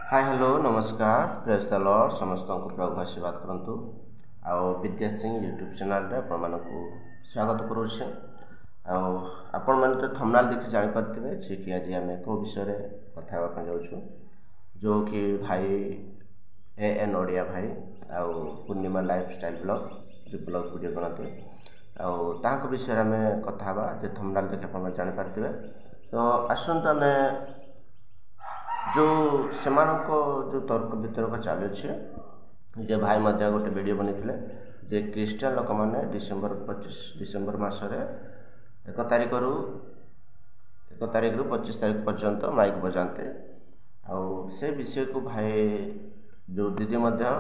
Hi hello नमस्कार praise the Lord समस्त को प्रभु आशीर्वाद करंतु आओ विद्या सिंह यूट्यूब चैनल रे आपण मानकु स्वागत करूछे। आपण माने तो थंबनेल देखि जानि परथिबे जे कि आज हम को विषय रे कथा होबा जाउछु जो कि भाई एएन ओडिया भाई आओ पूर्णिमा लाइफस्टाइल ब्लॉग जो ब्लॉग वीडियो बनाते आओ ताको विषय रे हम कथा बा जे थंबनेल देखि आपण जानि परथिबे। तो आसंत हमें जो सेमानको जो तर्क वितर्क चलुचे जे भाई मध्य गोटे वीडियो बनी जे क्रिश्चियन लोक मैंने डिसेम्बर मासरे 1 तारिख रु 25 तारिख पर्यंत माइक बजाते से विषय को भाई जो दीदी मध्य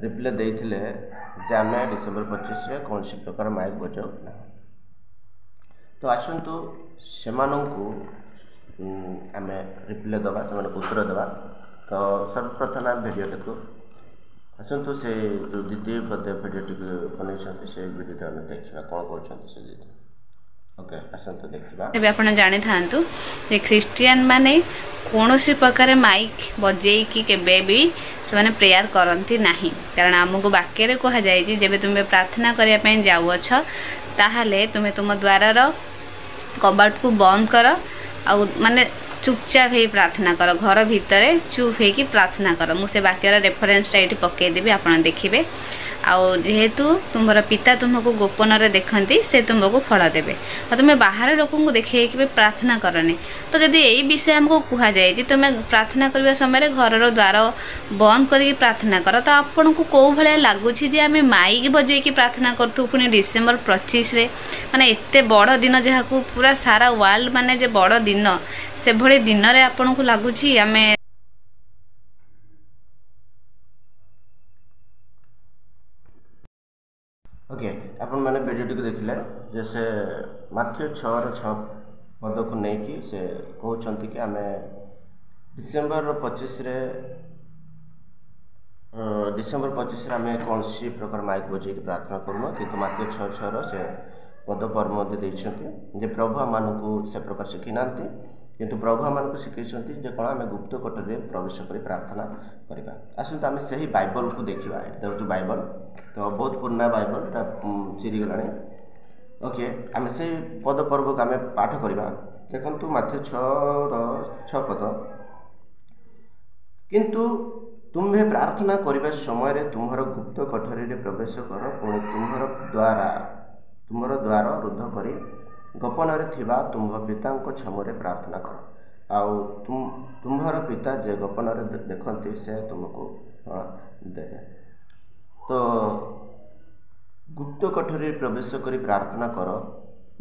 रिप्लाई देइथिले जे आम डिसेम्बर 25 रे कौन सी प्रकार माइक बजाऊ ना। तो आसतु सेमानंकु आम रिप्लाई दबा से उत्तर देवा। तो सर्वप्रथम आम वीडियो देखु आसतु से जो दीदी वीडियो टी बनई से वीडियो देखा कौन कर दीदी। ओके आसतु देखा एबे आपण जानि थांतु जे क्रिश्चियन माने कोनोसी प्रकार माइक बजेई कि केबे भी से माने प्रेयर करंती नाही। कारण हमको वाक्य रे कहा जाय जे जेबे तुमे प्रार्थना करिया पय जाउ अछ ताहाले तुमे तुम द्वारार कबाट को बंद कर आउ माने चुपचाप ही प्रार्थना कर घर भितर चुप हो प्रार्थना कर। मुझे वाक्यर रेफरेन्स ये पकईदेवी आप देखिए जेहेतु तुम्हारा पिता तुमको गोपन रे देखती से तुमको फल देवे और तुम्हें बाहर लोक देखे प्रार्थना करनी। तो जदि यही विषय हमको कह जाए तुम्हें प्रार्थना करने समय घर द्वार बंद करके प्रार्थना कर तो आपन को कौ भाया लगुच आम माइक बजे प्रार्थना करूँ पुणी डिसेम्बर 25 माने एते बड़ दिन जहाँ को पूरा सारा वर्ल्ड माने जे बड़ दिन से भले दिन रे आपन को लगुच आम ओके अपन मैंने वीडियो टी देखिले जैसे माथ्यू 6:6 पद को लेकिन से कहते कि आम डिसेम्बर 25 रे आम कौन सी प्रकार माइक बजे प्रार्थना करूँ कि माथ्यू 6:6 से पद पर जे प्रभु आम से प्रकार शिखी ना किंतु प्रभु आम शिखी कौन आम गुप्त कोठरी प्रवेश कर प्रार्थना करवा। आसत आम से ही बाइबल को देखा ये बाइबल तो बहुत पुराना बाइबल चिरी गला। ओके आम से पद पर्व को आम पाठ करवा देखु माथ्यू 6:6 पद किंतु तुम्हें प्रार्थना करने समय तुम्हार गुप्त कोठरी प्रवेश कर पुणी तुम्हार द्वार रुद्ध कर गोपन थिबा तुम पिता छमुरे प्रार्थना कर आउ तुम्हार पिता जे गोपन देखती से तुमको देवे। तो गुप्त कोठरी प्रवेश कर प्रार्थना कर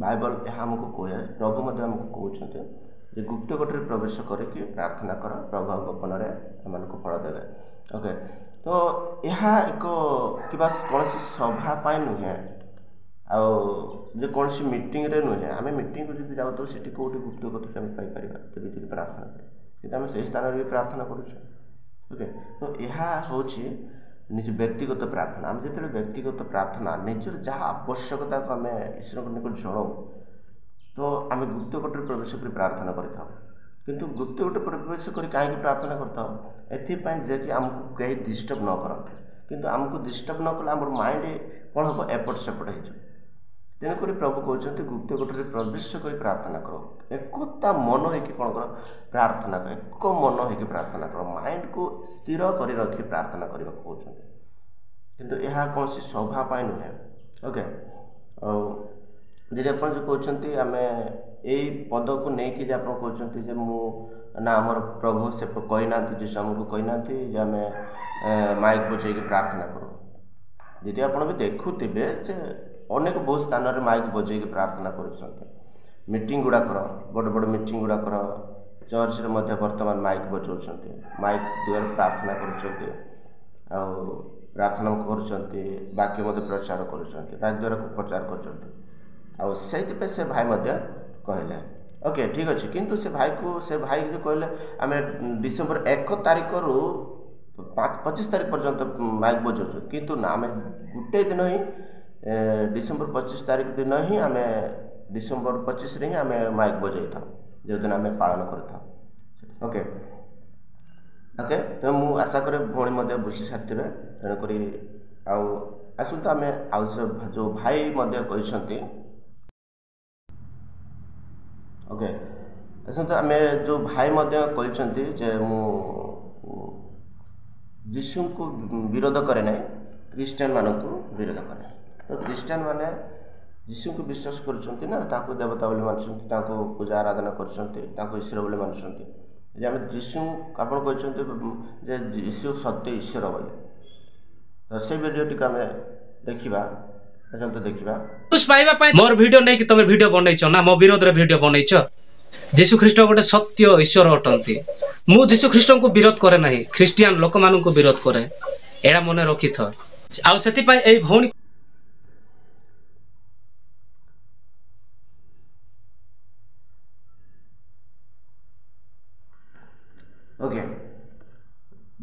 बाइबल यह आमको कहे प्रभु मध्य आमको कहते गुप्त कोठरी प्रवेश करके प्रार्थना कर प्रभु गोपन को फल देवे। ओके तो यह एक कौन सभा नुहे जे कौन सी मीटिंग रे नुहे आम मीटिंग को जाऊ तो सीटी कौटी गुप्त कोठरी आम पाइपर तेज प्रार्थना करें आम से स्थान भी प्रार्थना करुँ। ओके तो यह हूँ निज व्यक्तिगत प्रार्थना आम जो व्यक्तिगत प्रार्थना निजर जहाँ आवश्यकता को आम ईश्वर को निकट जनाऊ तो आम गुप्त कोठरी प्रवेश कर प्रार्थना करता किंतु गुप्त कोठरी प्रवेश कर कहीं प्रार्थना करता एपाई जे कि आमको कहीं डिस्टर्ब न करते किंतु आमको डिस्टर्ब न कले आम माइंड कौन हम एपट सेपट हो तेणुक प्रभु कहते गुप्त कोठरी प्रवेश कर प्रार्थना कर एकता मन हो कौन कर प्रार्थना कर एक मन हो प्रार्थना कर माइंड को स्थिर कर रखी प्रार्थना करने कहते किंतु यह कौन सी सभा नुहे। ओके जी आप जो कहते आम यही पद को लेकिन आप कहते मु ना आमर प्रभु से कही ना जीशु आमको कही ना आम माइक बजे प्रार्थना करूँ जी आप भी देखुवे अनेक बहुत स्थान में माइक बजे प्रार्थना कर मीटिंग गुड़ाक बड़ बड़ मीटिंग गुड़ाक चर्च रे मध्य वर्तमान माइक बजाऊँ माइक द्वारा प्रार्थना प्रार्थना करके मध्य प्रचार कर प्रचार कर से भाई कहले। ओके ठीक अच्छे किंतु से भाई जो कहले आम डिसेम्बर 1 तारिख रु 25 तारिख पर्यंत माइक बजाऊ किंतु ना आम गोटे दिन ही डिसेम्बर 25 तारिख दिन ही आम डिसेम्बर 25 रे ही आम माइक बजाई था जो दिन आम पालन कर। ओके ओके तो मु आशा करे भौणी मध्य बुझी सारी तेणुक आसतु आम जो भाई कहते ओके आसतु आम जो भाई कहते जे मु यीशु को विरोध करे ना क्रिश्चियन मान को विरोध करे तो क्रिश्चियन माने यीशु को विश्वास करछंती ना ताको देवता बोली मानछंती ताको पूजा आराधना करछंती ताको ईश्वर बोली मानछंती जे हम यीशु आपण कहछंती जे यीशु सत्य ईश्वर बोली तो से वीडियो टिक हम देखिबा अजंत देखिबा कुछ पाइबा पाइ मोर वीडियो नै कि तमे वीडियो बनैछ ना मो विरोध रे वीडियो बनैछ यीशु ख्रीष्ट गोटे सत्य ईश्वर अटंती मु यीशु ख्रीष्ट को विरोध करे नाही क्रिश्चियन लोक मानन को विरोध करे एडा मने रखि थ आ सेति पाइ ए भौणी ओके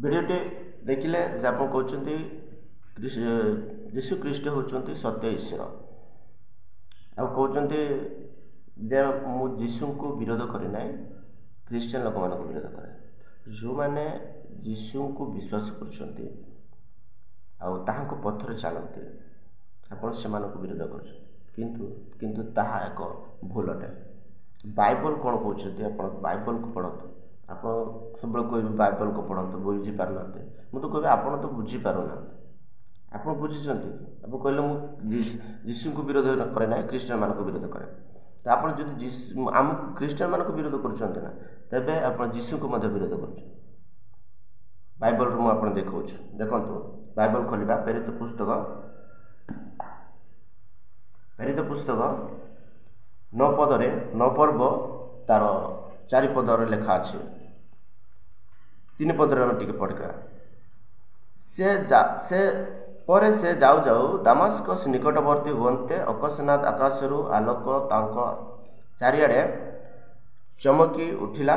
वीडियो टे देखिले जे आप कहते यीशु ख्रीष्ट होचंती सत्य ईश्वर आ कहते जे मु यीशु को विरोध करे ना क्रिश्चियन लोक मान को विरोध करे जो माने यीशु को विश्वास करछंती आ पथर चलते आपण से को विरोध कर किंतु ताहा एक भूल अटे बाइबल कौन कहते आप बाइबल को पढ़तु आप सब कह बाइबल को पढ़तु बुझीपार ना मुझे कह आप तो बुझीपारना आप बुझी आप कहले मुझे यीशु को विरोध करे ना क्रिश्चियन मान को विरोध करे तो आप आम क्रिश्चियन मान को विरोध कर ना तेबे आप यीशु को विरोध कर बाइबल मुझे देखा देखु बाइबल खोलिबा प्रेरित पुस्तक 9 पदरे 9 पर्व तार 4 पदर लेखा अच्छे 3 पदर टे पढ़ा से पर से जाऊ जाऊ दामास्कस निकटवर्ती हुए अकस्मात आकाशरू आलोक तांको चारिआडे चमकी उठिला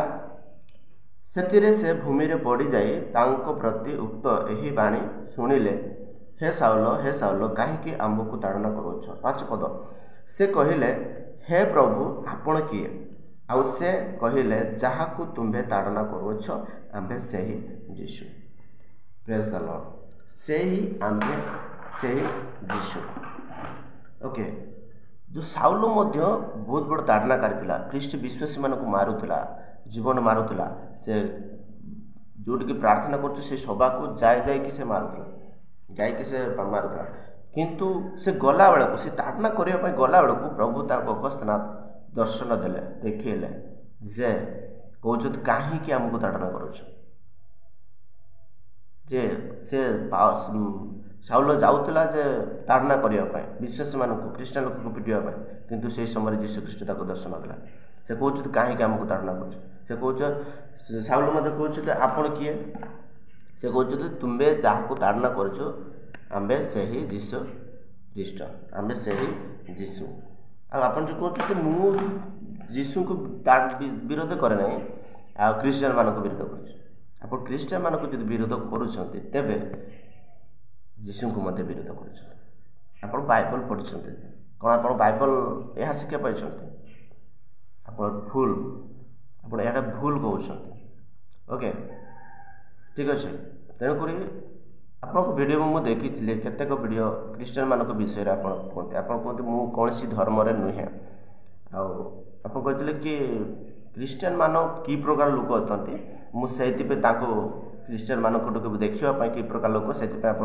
सेतिरे से भूमि रे पड़ी जाई तांको प्रति उक्त एही बाणी सुनिले हे साउल काहेकि आंबको ताड़ना करोछ 5 पद से कहिले हे प्रभु आपण किए आउ से कहिले जहाकू तुम्भे ताड़ना करोछ आंबे सेही यीशु प्रेज द लॉर्ड सेही आंबे सेही यीशु ओके जो साउल मध्य बहुत बड़ ताड़ना करथिला ख्रीष्ट विश्वासी मान को मारुथिला जीवन मारुथिला से जोटि प्रार्थना करछ से सभा को जाय कि से मारुथिला जाय कि से मारुथिला किंतु से गला बेला को से ताड़ना करिया पय गला बेला को प्रभु ताको अकस्मात दर्शन देले देखिले जे कहउछ काहे कि हमको ताड़ना करूछ जे से साउल जाउतला जे ताड़ना करिया पय विश्वास मान को क्रिश्चियन लोक को पिटिया पय किंतु से समय यीशु ख्रीष्ट ताको दर्शन देला से कहउछ काहे कि हमको ताड़ना करूछ से कहउछ साउल मते कहउछ आपण किए से कहउछ तुमे जाहा को ताड़ना करछो आंबे सेही यीशु ख्रीष्ट आंबे सेही यीशु आप जो कहते मु यीशु को विरोध करे ना आ क्रिश्चियन मान को विरोध कर आप क्रिश्चियन मान को विरोध करुँच तेबे यीशु को मध्य विरोध कर बाइबल पढ़ी कौन आप बाइबल यह शिक्षा पाई आप भूल आप यहाँ भूल कहते ओके ठीक अच्छे तेणुक आपको वीडियो में मुझे देखी केतेक वीडियो क्रिश्चियन मान विषय में आप कहते मु कौन सी धर्म नुहे आप कहते कि क्रिश्चियन मान कि प्रकार लोक अच्छा मुझे क्रिश्चियन मान को देखा कि प्रकार लोक से आप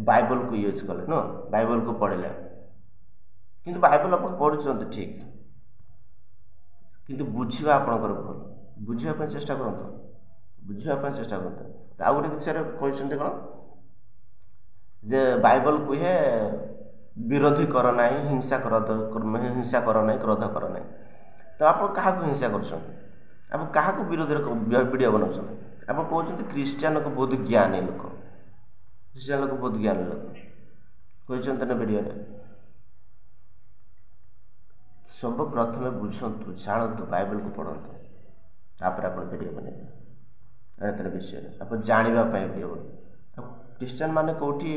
बाइबल को यूज कले न बाइबल को पढ़ले किंतु बाइबल आप पढ़ुं ठीक किंतु बुझा आपंकर भूल बुझापी चेष्टा करूँ बुझापी चेष्टा करूँ आउ गोटे विषय कहते कौन जे बाइबल कहे विरोधी कर ना हिंसा कर ना क्रोध कर ना तो आप क्या हिंसा कर विरोध वीडियो बनाऊँ आप कहते क्रिश्चियन लोग बहुत ज्ञानी लोक क्रिश्चियन लोग बहुत ज्ञानी लोक कहते ना वीडियो सब प्रथम बुझंतु जानतु बाइबल को पढ़तु तापर आप वीडियो बने विषय आप जानवाई वीडियो बने क्रिश्चियन माने कौटी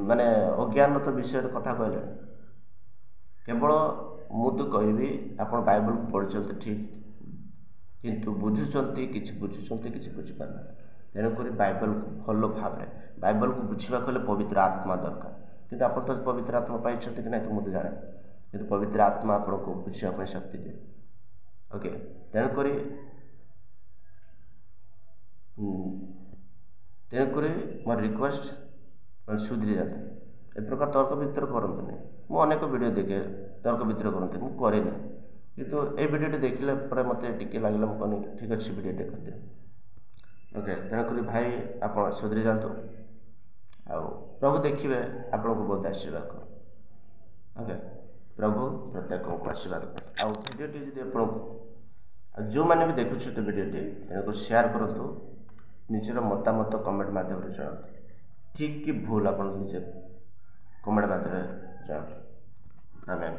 माने अज्ञानत विषय कथा कहले केवल मुझे कहबी आप बाइबल को पढ़ते ठीक କିନ୍ତୁ ବୁଝୁଛନ୍ତି କିଛି ବୁଝୁଛନ୍ତି କିଛି ବୁଝିପାରୁନାହାନ୍ତି। ତେଣୁକରି ବାଇବଲକୁ ଭଲ ଭାବରେ ବାଇବଲକୁ ବୁଝିବାକୁ ହେଲେ ପବିତ୍ର ଆତ୍ମା ଦରକାର। କିନ୍ତୁ ଆପଣ ତ ପବିତ୍ର ଆତ୍ମା ପାଇଛନ୍ତି କି ନାହିଁ ତ ମୁଁ ତ ଜାଣେ, କିନ୍ତୁ ପବିତ୍ର ଆତ୍ମା ଆପଣଙ୍କୁ ବୁଝିବା ପାଇଁ ଶକ୍ତି ଦିଏ। ଓକେ, ତେଣୁକରି ମୋର ରିକ୍ୱେଷ୍ଟ ମାନେ ସୁଧୀରି ଯାଆନ୍ତୁ, ଏ ପ୍ରକାର ତର୍କ ବିତର୍କ କରନ୍ତୁନି। ମୁଁ ଅନେକ ଭିଡ଼ିଓ ଦେଖେ ତର୍କ ବିତର୍କ କରନ୍ତି, ମୁଁ କରେନି, କିନ୍ତୁ এই ଭିଡ଼ିଓଟି ଦେଖିଲା ପରେ ମୋତେ ଟିକେ ଲାଗିଲା, ମୁଁ କହିଲି ଠିକ୍ ଅଛି ଭିଡ଼ିଓଟି କରିଦିଅ। ଓକେ, ତେଣୁକରି ଭାଇ ଆପଣ ସୁଧୀରି ଯାଆନ୍ତୁ, ଆଉ ପ୍ରଭୁ ଦେଖିବେ ଆପଣଙ୍କୁ ବହୁତ ଆଶୀର୍ବାଦ କର। ଓକେ, ପ୍ରଭୁ ପ୍ରତ୍ୟେକଙ୍କୁ ଆଶୀର୍ବାଦ କର। ଆଉ ଭିଡ଼ିଓଟି ଯଦି ଆପଣଙ୍କୁ ଆଉ ଯେଉଁମାନେ ବି ଦେଖୁଛନ୍ତି ଭିଡ଼ିଓଟି ତେଣୁକରି ସେୟାର କରନ୍ତୁ, ନିଜର ମତାମତ କମେଣ୍ଟ ମାଧ୍ୟମରେ ଜଣାନ୍ତୁ। ଠିକ୍ କି ଭୁଲ ଆପଣ ନିଜେ କମେଣ୍ଟ ମାଧ୍ୟମରେ ଜଣାନ୍ତୁ। ଆମେନ୍।